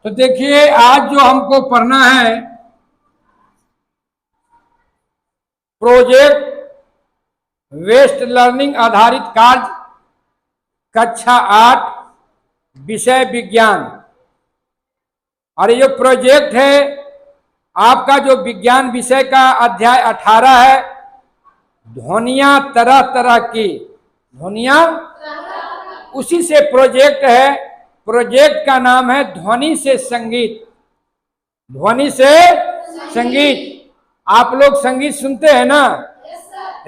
तो देखिए आज जो हमको पढ़ना है प्रोजेक्ट वेस्ट लर्निंग आधारित कार्य कक्षा 8 विषय विज्ञान। और ये जो प्रोजेक्ट है आपका जो विज्ञान विषय का अध्याय 18 है, ध्वनियां तरह तरह की ध्वनियां, उसी से प्रोजेक्ट है। प्रोजेक्ट का नाम है ध्वनि से संगीत। ध्वनि से संगीत। आप लोग संगीत सुनते हैं ना,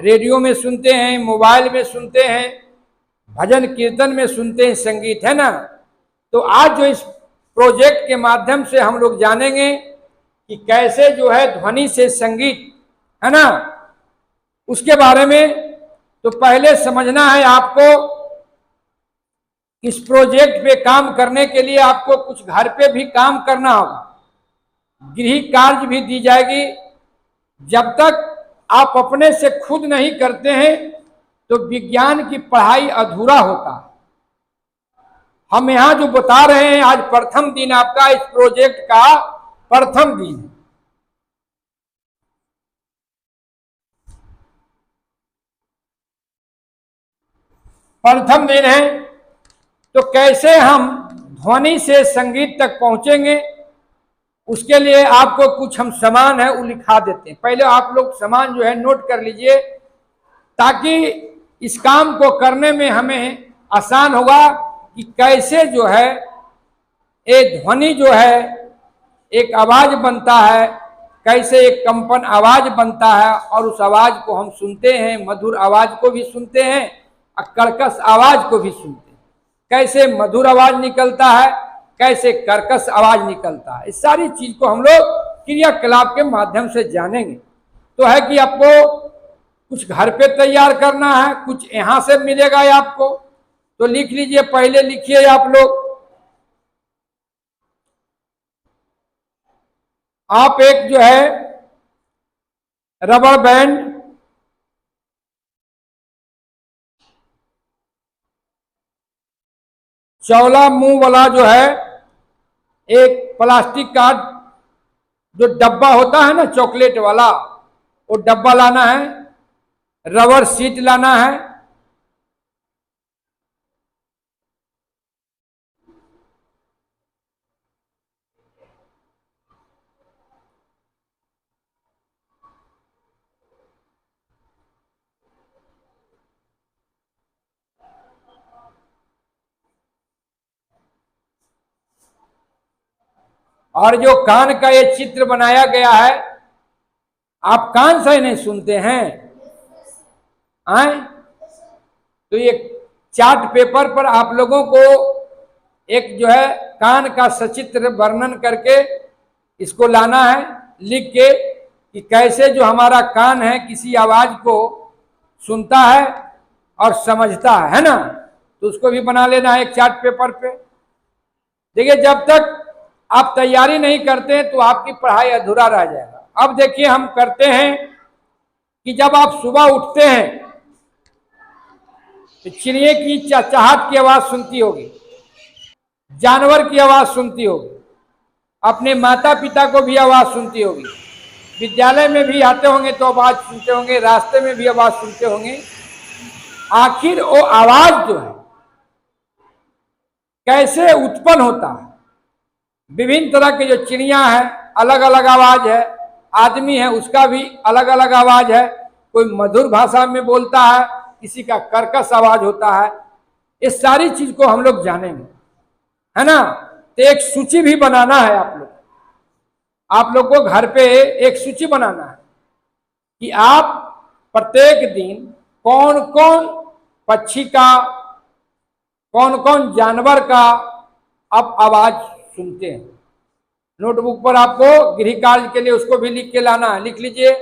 रेडियो में सुनते हैं, मोबाइल में सुनते हैं, भजन कीर्तन में सुनते हैं, संगीत है ना। तो आज जो इस प्रोजेक्ट के माध्यम से हम लोग जानेंगे कि कैसे जो है ध्वनि से संगीत है ना, उसके बारे में। तो पहले समझना है आपको, इस प्रोजेक्ट पे काम करने के लिए आपको कुछ घर पे भी काम करना होगा, गृह कार्य भी दी जाएगी। जब तक आप अपने से खुद नहीं करते हैं तो विज्ञान की पढ़ाई अधूरा होता है। हम यहां जो बता रहे हैं, आज प्रथम दिन आपका इस प्रोजेक्ट का प्रथम दिन है। प्रथम दिन है तो कैसे हम ध्वनि से संगीत तक पहुंचेंगे, उसके लिए आपको कुछ हम सामान है वो लिखा देते हैं। पहले आप लोग सामान जो है नोट कर लीजिए, ताकि इस काम को करने में हमें आसान होगा कि कैसे जो है एक ध्वनि जो है एक आवाज बनता है, कैसे एक कंपन आवाज बनता है, और उस आवाज को हम सुनते हैं, मधुर आवाज को भी सुनते हैं और कर्कश आवाज को भी सुनते हैं। कैसे मधुर आवाज निकलता है, कैसे कर्कश आवाज निकलता है, इस सारी चीज को हम लोग क्रियाकलाप के माध्यम से जानेंगे। तो है कि आपको कुछ घर पे तैयार करना है, कुछ यहां से मिलेगा आपको, तो लिख लीजिए। पहले लिखिए आप लोग, आप एक जो है रबर बैंड, चौला मुंह वाला जो है एक प्लास्टिक का जो डब्बा होता है ना चॉकलेट वाला, वो डब्बा लाना है, रबर सीट लाना है, और जो कान का ये चित्र बनाया गया है, आप कान से नहीं सुनते हैं आए? तो ये चार्ट पेपर पर आप लोगों को एक जो है कान का सचित्र वर्णन करके इसको लाना है, लिख के, कि कैसे जो हमारा कान है किसी आवाज को सुनता है और समझता है ना। तो उसको भी बना लेना है एक चार्ट पेपर पे। देखिए, जब तक आप तैयारी नहीं करते हैं तो आपकी पढ़ाई अधूरा रह जाएगा। अब देखिए हम करते हैं कि जब आप सुबह उठते हैं तो चिड़िया की चहचहाट की आवाज सुनती होगी, जानवर की आवाज सुनती होगी, अपने माता पिता को भी आवाज सुनती होगी, विद्यालय में भी आते होंगे तो आवाज सुनते होंगे, रास्ते में भी आवाज सुनते होंगे। आखिर वो आवाज जो है कैसे उत्पन्न होता है? विभिन्न तरह के जो चिड़िया है अलग अलग आवाज है, आदमी है उसका भी अलग अलग आवाज है, कोई मधुर भाषा में बोलता है, किसी का कर्कश आवाज होता है। इस सारी चीज को हम लोग जानेंगे, है ना। तो एक सूची भी बनाना है आप लोग को घर पे एक सूची बनाना है कि आप प्रत्येक दिन कौन कौन पक्षी का, कौन कौन जानवर का आप आवाज सुनते हैं। नोटबुक पर आपको गृह कार्य के लिए उसको भी लिख के लाना है, लिख लीजिए।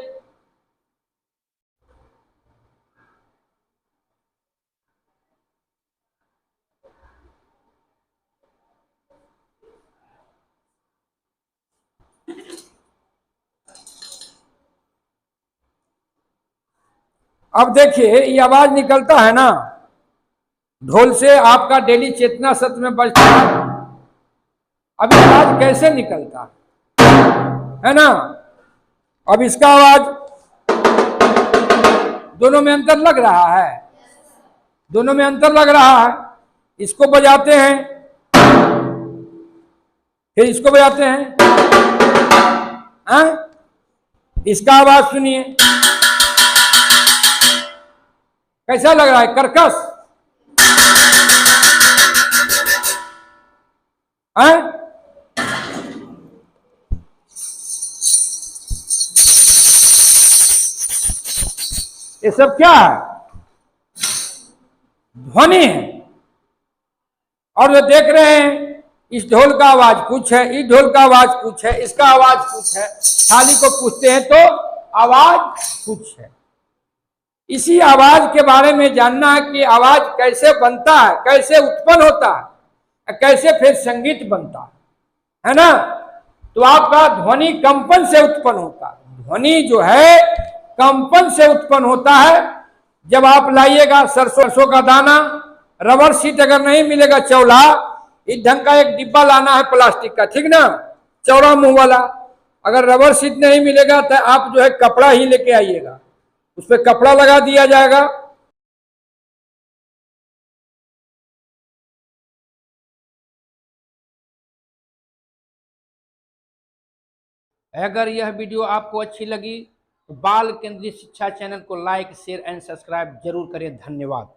अब देखिए ये आवाज निकलता है ना ढोल से, आपका डेली चेतना सत्र में बजता है। अब ये आवाज कैसे निकलता है ना। अब इसका आवाज दोनों में अंतर लग रहा है, दोनों में अंतर लग रहा है। इसको बजाते हैं, फिर इसको बजाते हैं, इसका आवाज सुनिए कैसा लग रहा है, कर्कश है। ये सब क्या है, ध्वनि है। और जो देख रहे हैं इस ढोल का आवाज कुछ है, इस ढोल का आवाज कुछ है, इसका आवाज कुछ है। थाली को पूछते हैं तो आवाज कुछ है। इसी आवाज के बारे में जानना है कि आवाज कैसे बनता है, कैसे उत्पन्न होता है, कैसे फिर संगीत बनता है ना। तो आपका ध्वनि कंपन से उत्पन्न होता है। ध्वनि जो है कंपन से उत्पन्न होता है। जब आप लाइएगा सरसों का दाना, रबर सीट अगर नहीं मिलेगा चौला, इस ढंग का एक डिब्बा लाना है प्लास्टिक का, ठीक ना, चौड़ा मुंह वाला। अगर रबर सीट नहीं मिलेगा तो आप जो है कपड़ा ही लेके आइएगा, उस पर कपड़ा लगा दिया जाएगा। अगर यह वीडियो आपको अच्छी लगी तो बाल केंद्रीय शिक्षा चैनल को लाइक, शेयर एंड सब्सक्राइब जरूर करें। धन्यवाद।